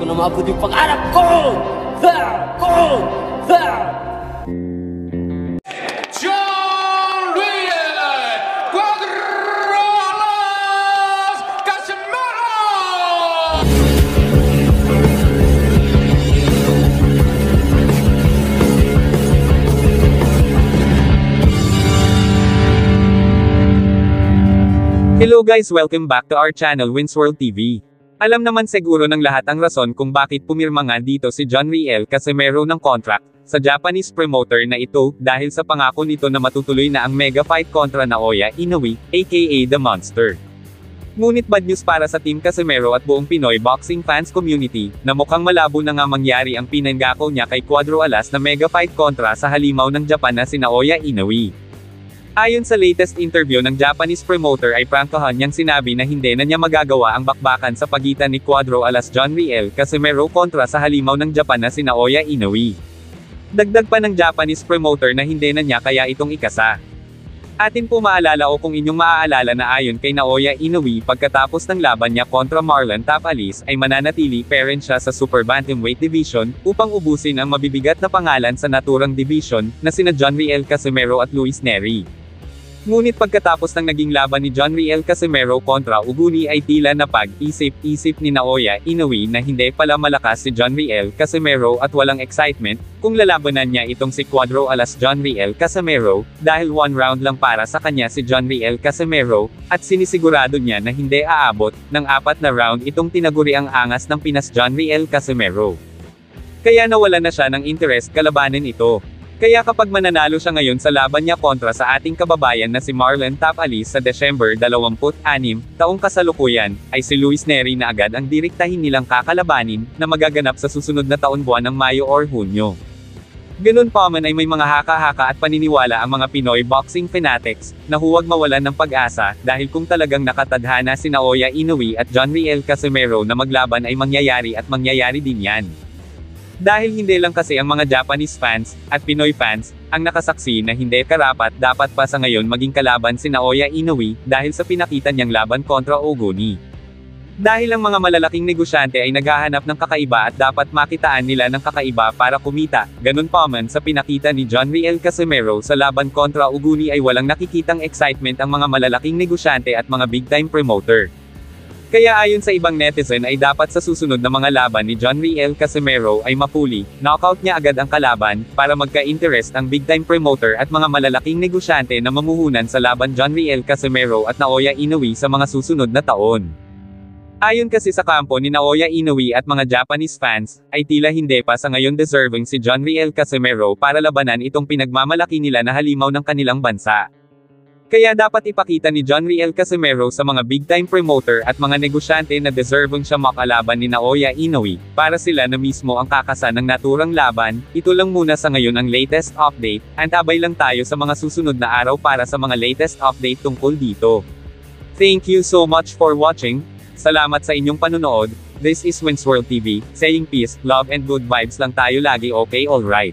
ko na maabot yung pangarap ko! John Riel Cuadros Casimero! Hello guys, welcome back to our channel Winsworld TV. Alam naman siguro ng lahat ang rason kung bakit pumirma nga dito si John Riel Casimero ng contract sa Japanese promoter na ito dahil sa pangako nito na matutuloy na ang mega fight kontra Naoya Inoue, aka The Monster. Ngunit bad news para sa Team Casimero at buong Pinoy boxing fans community, na mukhang malabo na nga mangyari ang pinanggako niya kay Cuadro Alas na mega fight kontra sa halimaw ng Japan na si Naoya Inoue. Ayon sa latest interview ng Japanese promoter ay prangkahan niyang sinabi na hindi na niya magagawa ang bakbakan sa pagitan ni Cuadro Alas John Riel Casimero kontra sa halimaw ng Japan na si Naoya Inoue. Dagdag pa ng Japanese promoter na hindi na niya kaya itong ikasa. Atin po maalala o kung inyong maaalala na ayon kay Naoya Inoue pagkatapos ng laban niya kontra Marlon Tapalis ay mananatili pa rin siya sa Super Bantamweight Division upang ubusin ang mabibigat na pangalan sa naturang division na sina John Riel Casimero at Luis Nery. Ngunit pagkatapos ng naging laban ni John Riel Casimero kontra Uguni ay tila napag-isip ni Naoya Inoue na hindi pala malakas si John Riel Casimero at walang excitement kung lalabanan niya itong si Cuadro Alas John Riel Casimero, dahil 1 round lang para sa kanya si John Riel Casimero, at sinisigurado niya na hindi aabot ng 4 na round itong tinaguriang angas ng Pinas John Riel Casimero. Kaya nawala na siya ng interest kalabanin ito. Kaya kapag mananalo siya ngayon sa laban niya kontra sa ating kababayan na si Marlon Tapalis sa December 26, taong kasalukuyan, ay si Luis Nery na agad ang direktahin nilang kakalabanin, na magaganap sa susunod na taon buwan ng Mayo or Hunyo. Ganun pa man ay may mga haka-haka at paniniwala ang mga Pinoy boxing fanatics, na huwag mawalan ng pag-asa, dahil kung talagang nakatadhana si Naoya Inoue at John Riel Casimero na maglaban ay mangyayari at mangyayari din yan. Dahil hindi lang kasi ang mga Japanese fans, at Pinoy fans, ang nakasaksi na hindi karapat-dapat pa sa ngayon maging kalaban si Naoya Inoue, dahil sa pinakita niyang laban kontra Uguni. Dahil ang mga malalaking negosyante ay naghahanap ng kakaiba at dapat makitaan nila ng kakaiba para kumita, ganun pa man sa pinakita ni John Riel Casimero sa laban kontra Uguni ay walang nakikitang excitement ang mga malalaking negosyante at mga big-time promoter. Kaya ayon sa ibang netizen ay dapat sa susunod na mga laban ni John Riel Casimero ay mapuli, knockout niya agad ang kalaban, para magka-interest ang big-time promoter at mga malalaking negosyante na mamuhunan sa laban John Riel Casimero at Naoya Inoue sa mga susunod na taon. Ayon kasi sa kampo ni Naoya Inoue at mga Japanese fans, ay tila hindi pa sa ngayon deserving si John Riel Casimero para labanan itong pinagmamalaki nila na halimaw ng kanilang bansa. Kaya dapat ipakita ni John Riel Casimero sa mga big-time promoter at mga negosyante na deserving siya makalaban ni Naoya Inoue, para sila na mismo ang kakasan ng naturang laban. Ito lang muna sa ngayon ang latest update, antabay lang tayo sa mga susunod na araw para sa mga latest update tungkol dito. Thank you so much for watching. Salamat sa inyong panunood. This is Winsworld TV, saying peace, love and good vibes lang tayo lagi, okay, alright.